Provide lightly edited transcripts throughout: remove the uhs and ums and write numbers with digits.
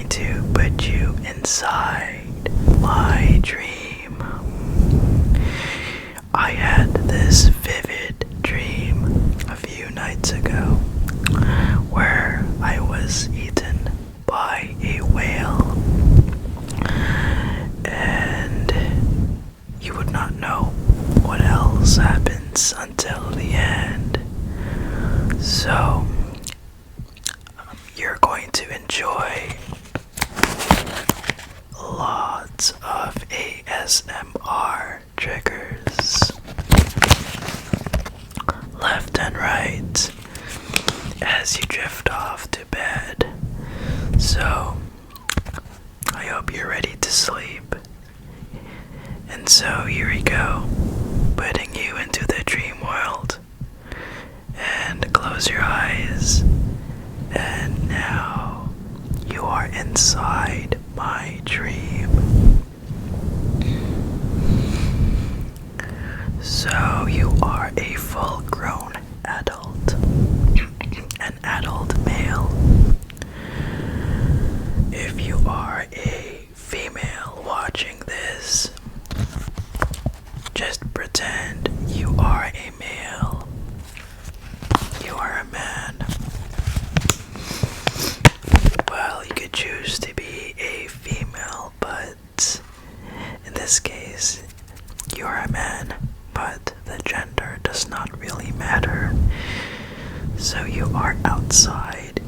going to put you inside my dream. I had this vivid dream a few nights ago where I was eaten by a whale, and you would not know what else happens until the end. So you're going to enjoy lots of ASMR triggers left and right as you drift off to bed. So I hope you're ready to sleep. And so here we go, putting you into the dream world. And close your eyes. And now you are inside my dream. So you are a full-grown adult, an adult male. If you are a female watching this, just pretend you are a male. You are a man. Well, you could choose to be a female, but in this case, you are a man, but the gender does not really matter. So you are outside,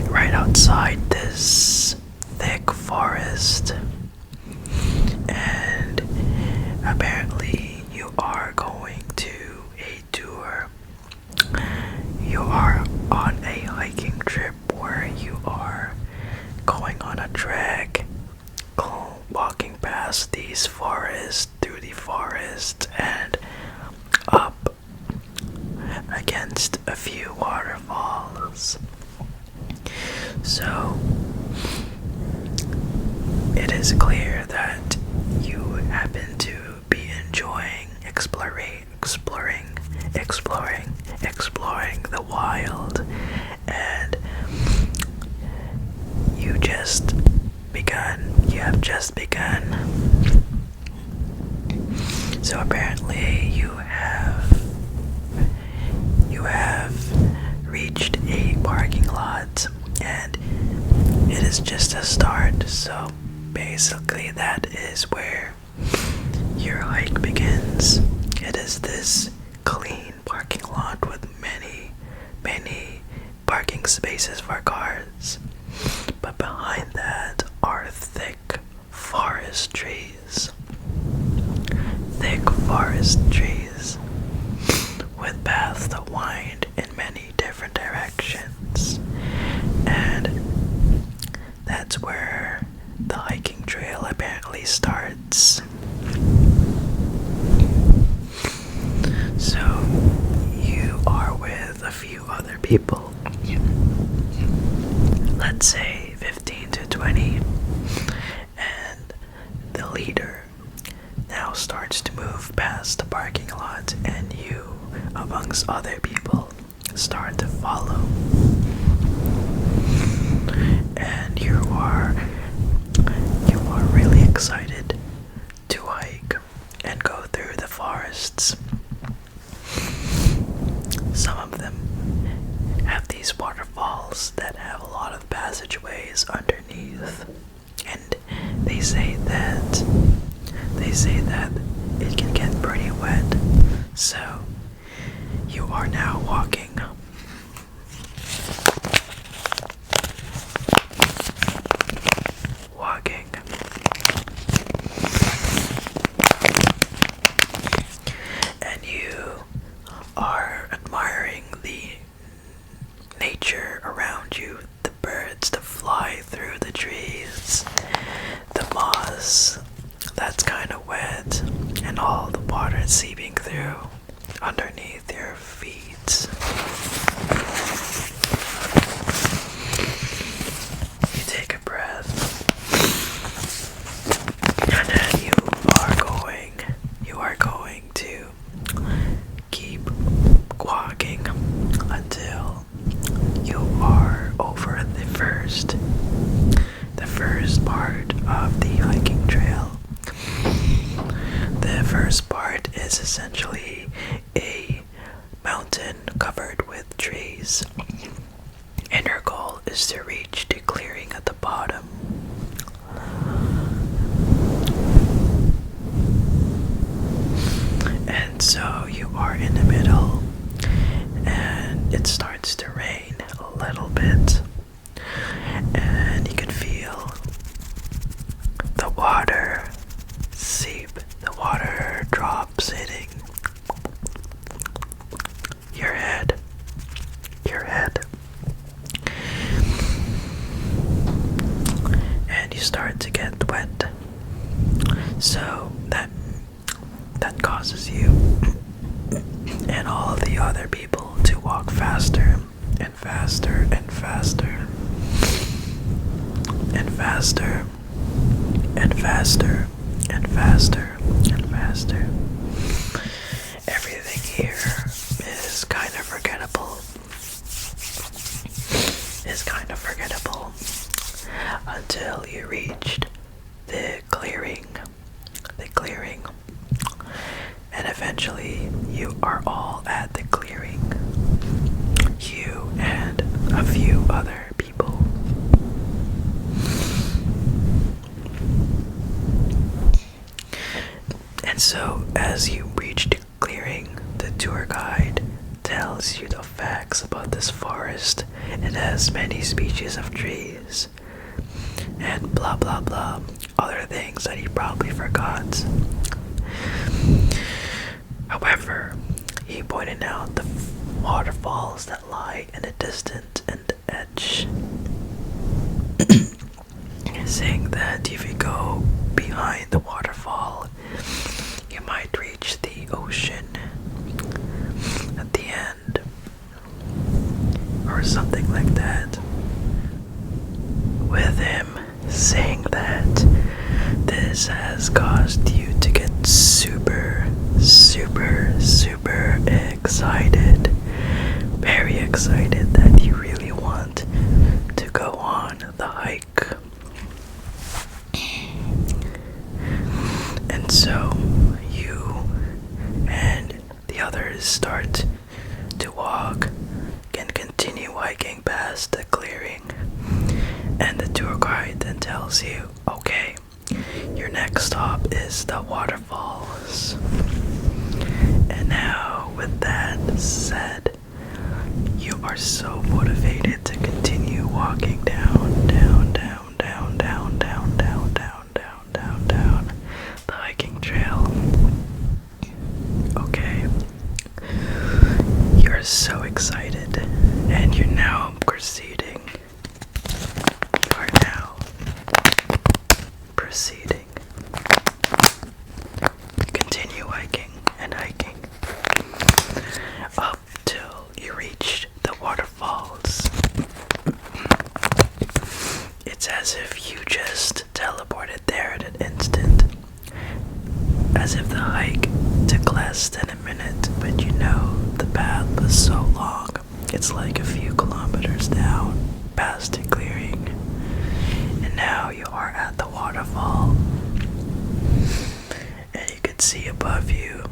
right outside this thick forest, and apparently you are going to a tour. You are on a hiking trip where you are going on a trek, walking past these forests, through the forest, and up against a few waterfalls. So it is clear that you happen to be enjoying exploring the wild, and you have just begun. So apparently you have reached a parking lot, and it is just a start. So basically that is where your hike begins. It is this clean parking lot with many parking spaces for cars. But behind that are thick forest trees. With paths that wind in many different directions. And that's where the hiking trail apparently starts. So you are with a few other people. Let's say 15 to 20. And the leader now starts to move past the parking lot, and you, amongst other people, start to follow. And you are really excited to hike and go through the forests. Some of them have these waterfalls that have a lot of passageways underneath, and they say that it can get pretty wet. So you are now walking. And you are admiring the nature around you, the birds that fly through the trees, the moss that's kind of wet, and all the water seeping through underneath your feet. You take a breath, and then you are going to keep walking until you are over the first you start to get wet. So that causes you and all the other people to walk faster and faster and faster and faster and faster and faster and faster. Everything here is kind of forgettable. Until you reached the clearing. And eventually you are all at the clearing. You and a few other people. And so as you reach the clearing, the tour guide tells you the facts about this forest. It has many species of trees and blah blah blah, other things that he probably forgot. However, he pointed out the waterfalls that lie in the distant and edge, saying that if you go behind the waterfall, you might reach the ocean at the end, or something like that. With him saying that this has caused you to get super excited, very excited, that you really want to go on the hike. And so you and the others start to walk and continue hiking past the clearing, and the tour guide then tells you, okay, your next stop is the waterfalls. And now, with that said, you are so motivated to continue walking down the hiking trail. Okay, you're so excited, and you're now proceeding. You are now proceeding. Continue hiking and hiking up till you reach the waterfalls. It's as if you just teleported there in an instant. As if the hike took less than a minute, but you know the path was so long. It's like a few kilometers down past the clearing. And now you are at the waterfall. And you can see above you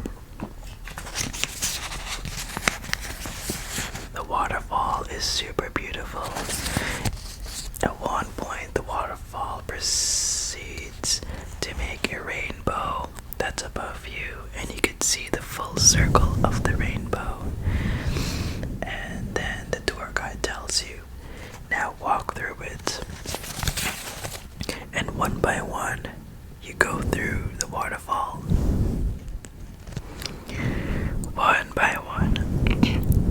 the waterfall is super beautiful. At one point, the waterfall proceeds to make a rainbow that's above you, and you can see the full circle of the rainbow. And then the tour guide tells you, now walk through it. And one by one, you go through the waterfall. One by one,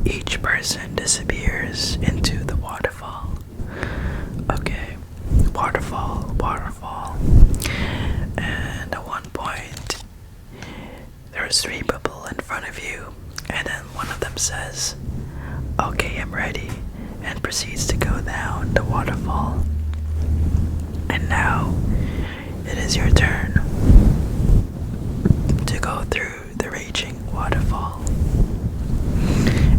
each person disappears into the waterfall. Okay, waterfall. And at one point, there's 3 people in front of you, and then one of them says, okay, I'm ready, and proceeds to go down the waterfall. And now, it is your turn to go through the raging waterfall.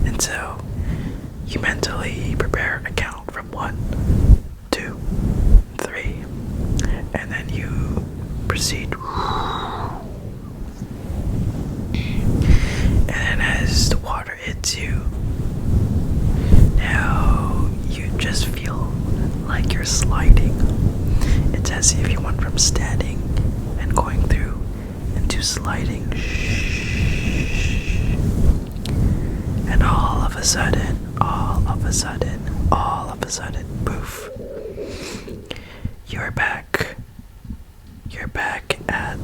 And so, you mentally prepare a count from 1, 2, 3, and then you proceed. And then as the water hits you, now you just feel like you're sliding. It's as if you went from standing and going through into sliding. And all of a sudden, poof, you're back. You're back at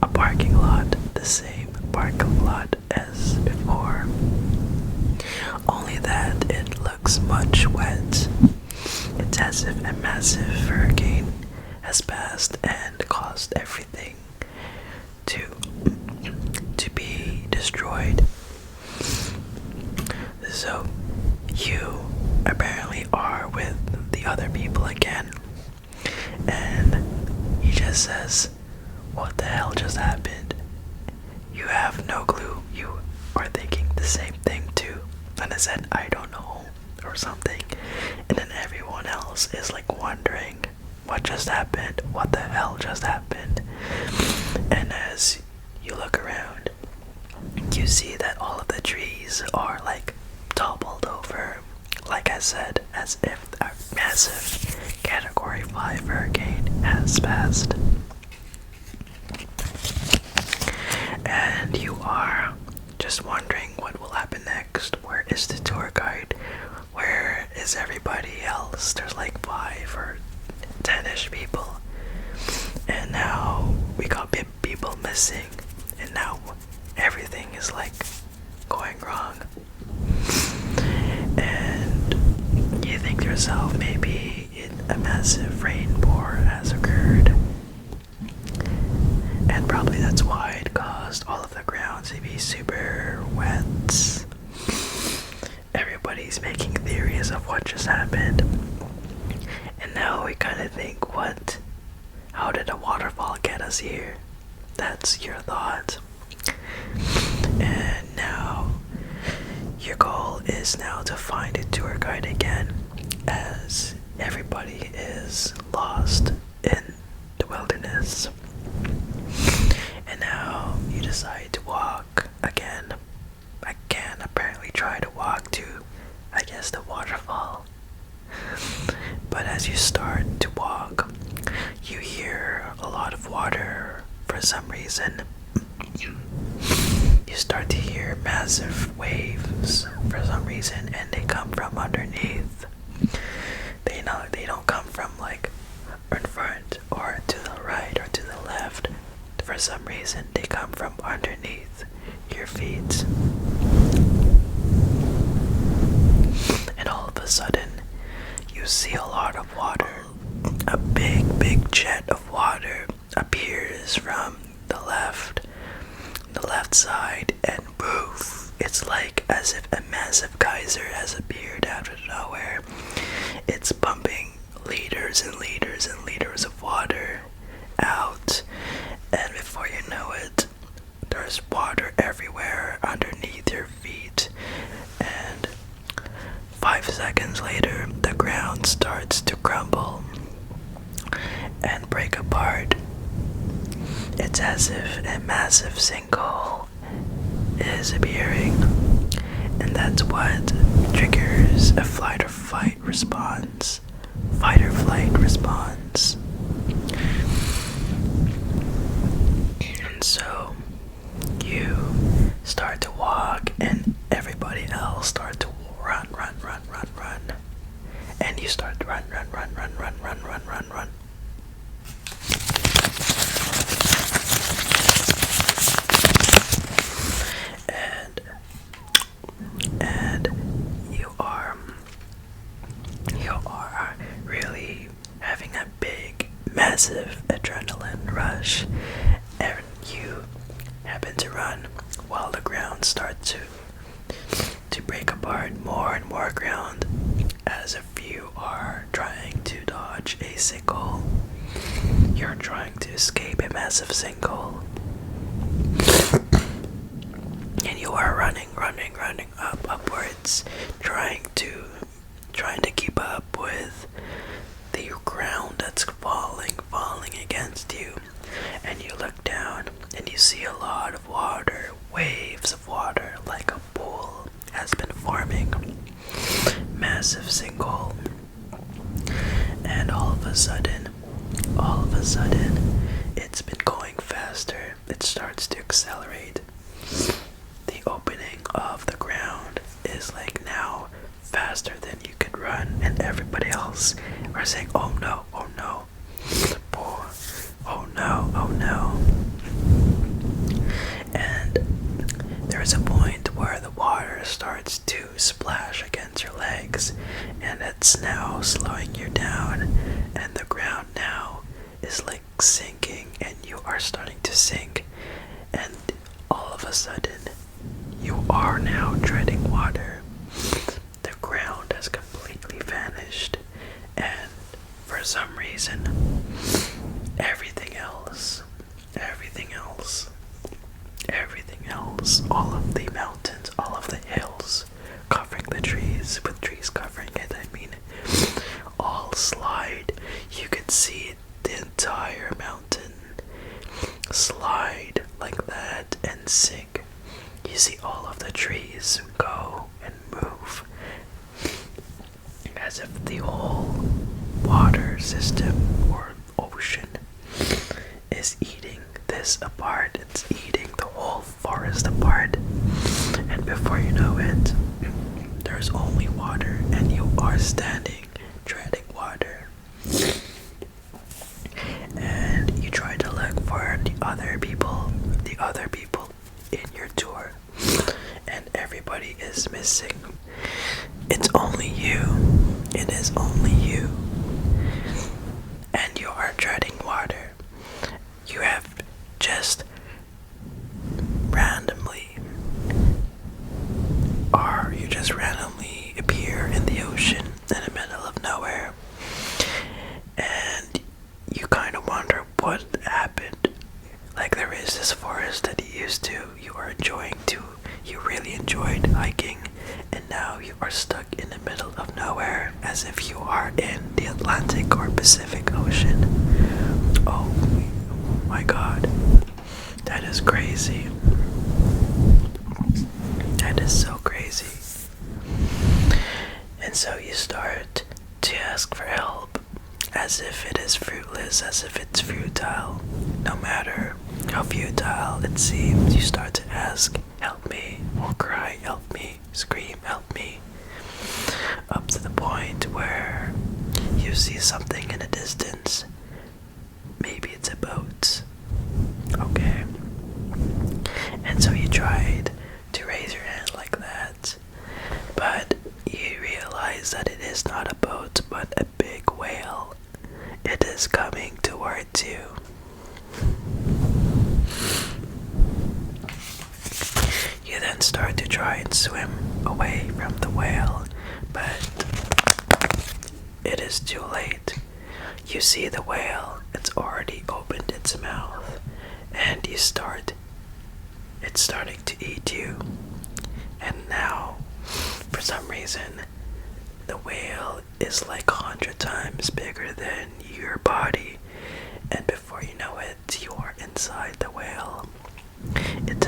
a parking lot, the same parking lot as before. Only that it looks much wet. It's as if a massive hurricane has passed and caused everything to be destroyed. So you apparently are with the other people again, and he just says, "What the hell just happened?" You have no clue. You are thinking the same thing too. And I said, "I don't know," or something. And then everyone else is like wondering, what just happened? What the hell just happened? And as you look around, you see that all of the trees are like toppled over, like I said, as if a massive Category 5 hurricane has passed. And you are just wondering what will happen next. Where is the tour guide? Where is everybody else? There's like 5 or 10-ish people. And now we got people missing. And now everything is like going wrong. And you think to yourself, maybe a massive rain pour has occurred. And probably that's why it caused all of the ground to be super wet. Everybody's making theories of what just happened. And now we kind of think, how did a waterfall get us here? That's your thought. And now your goal is now to find a tour guide again, as everybody is lost in the wilderness. And now you decide to walk again. Apparently try to walk to, I guess, the waterfall. But as you start to walk, you hear a lot of water for some reason. You start to hear massive waves for some reason, and they come from underneath. They don't come from like in front or to the right or to the left. For some reason, they come from underneath your feet. And all of a sudden, you see a lot of water. A big jet of water appears from the left side, and poof, it's like as if a massive geyser has appeared out of nowhere. It's pumping liters and liters and liters of water out, and before you know it, there's water everywhere underneath your feet. And 5 seconds later, the ground starts to crumble and break apart. It's as if a massive sinkhole is appearing, and that's what triggers a fight or flight response. And so you start to walk, and everybody else start to run. And you start to run. And you are really having a big, massive adrenaline rush, and you happen to run while the ground starts to break apart. More and more ground, as if you are trying to dodge a sinkhole. You're trying to escape a massive sinkhole. And you are running upwards, trying to keep up with the ground that's falling against you. And you look down and you see a lot of water, waves of water, like a pool has been forming. Massive sinkhole. And all of a sudden, it's been going faster. It starts to accelerate. The opening of the ground is like now faster than you could run, and everybody else are saying, "Oh no, oh no, oh no, oh no." And there's a point where the water starts to splash against your legs, and it's now slowing you down, and the ground now sinking, and you are starting to sink, and all of a sudden you are now treading water. The ground has completely vanished, and for some reason everything else, all of the mountains, all of the hills covering the trees, with trees covering it, all slide. You could see the entire mountain slide like that and sink. You see all of the trees go and move, as if the whole water system or ocean is eating this apart. It's eating the whole forest apart, and before you know it, there's only water, and you are standing treading water. And you try to look for the other people in your tour, and everybody is missing. It's only you. It is only you. And you are treading water. You have just randomly appear in the ocean in the middle of nowhere. And you kind of wonder what happened. Like, there is this forest that you really enjoyed hiking, and now you are stuck in the middle of nowhere, as if you are in the Atlantic or Pacific Ocean. Oh my god, that is crazy. That is so crazy. And so you start to ask for help, as if it is fruitless, as if it's futile. No matter how futile it seems, you start to ask, help me, or cry, help me, scream, help me, up to the point where you see something in the distance. Maybe it's a boat. Okay. And so you tried to raise your hand like that, but you realize that it is not a boat, but a big whale. It is coming towards you. You then start to try and swim away from the whale, but it is too late. You see the whale, it's already opened its mouth, and it's starting to eat you. And now, for some reason, the whale is like 100 times bigger than your body, and before you know it, you are inside the whale. It's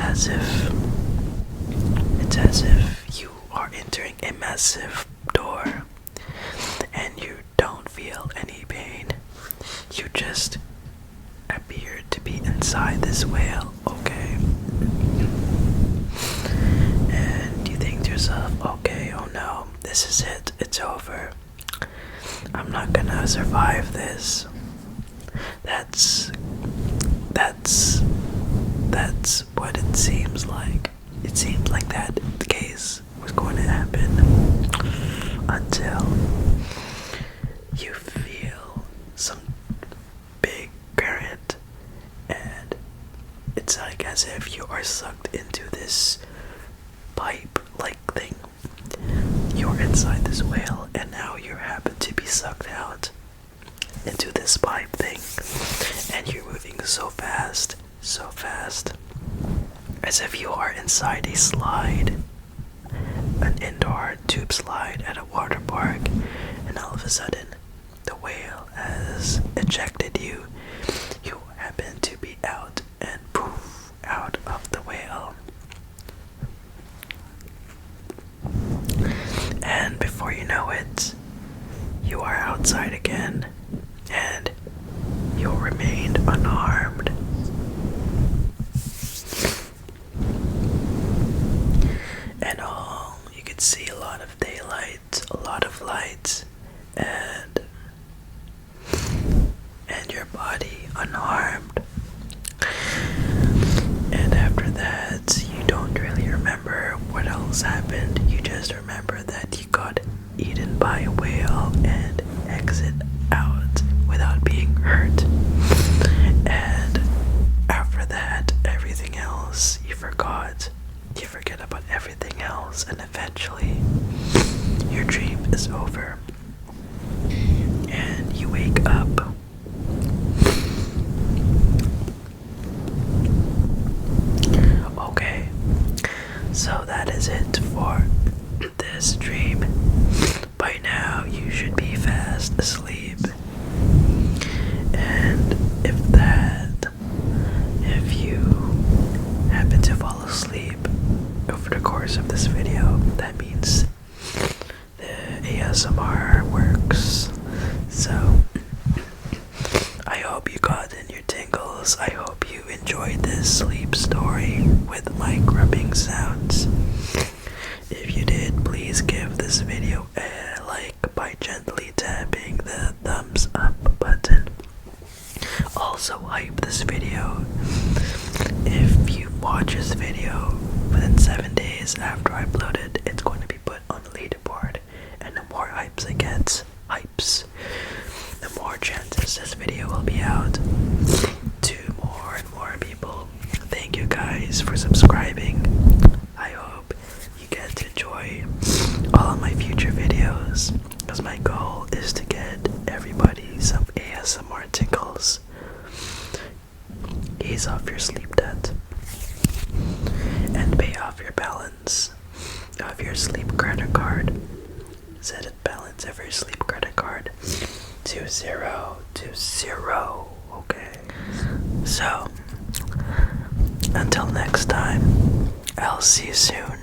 as if you are entering a massive door, and you don't feel any pain. You just appear to be inside this whale, okay? And you think to yourself, okay, oh no, this is it, it's over. I'm not gonna survive this. That's what it seems like. It seems like that the case was going to happen, until you feel some big current, and it's like as if you are sucked into this pipe-like thing. You're inside this whale, and now you happen to be sucked out into this pipe thing, and you're moving so fast, as if you are inside a slide, an indoor tube slide at a water park, and all of a sudden the whale has ejected you. You happen to be out, and poof, out of the whale. And before you know it, you are outside again, and you remained unharmed. And all you could see, a lot of daylight, a lot of lights, and your body unharmed. And after that, you don't really remember what else happened. You just remember that you got eaten by a whale and exit out without being hurt. tingles, I hope you enjoyed this sleep story with my grubbing sounds. If you did, please give this video a like by gently tapping the thumbs up button. Also hype this video. If you watch this video within 7 days after I upload it, it's going to be put on the leaderboard, and the more hypes it gets, the more chances this video will be out to more and more people. Thank you guys for subscribing. I hope you get to enjoy all of my future videos, because my goal is to get everybody some ASMR tingles. Ease off your sleep debt and pay off your balance of your sleep credit card. Set it balance of your sleep credit card to zero. Okay, so until next time, I'll see you soon.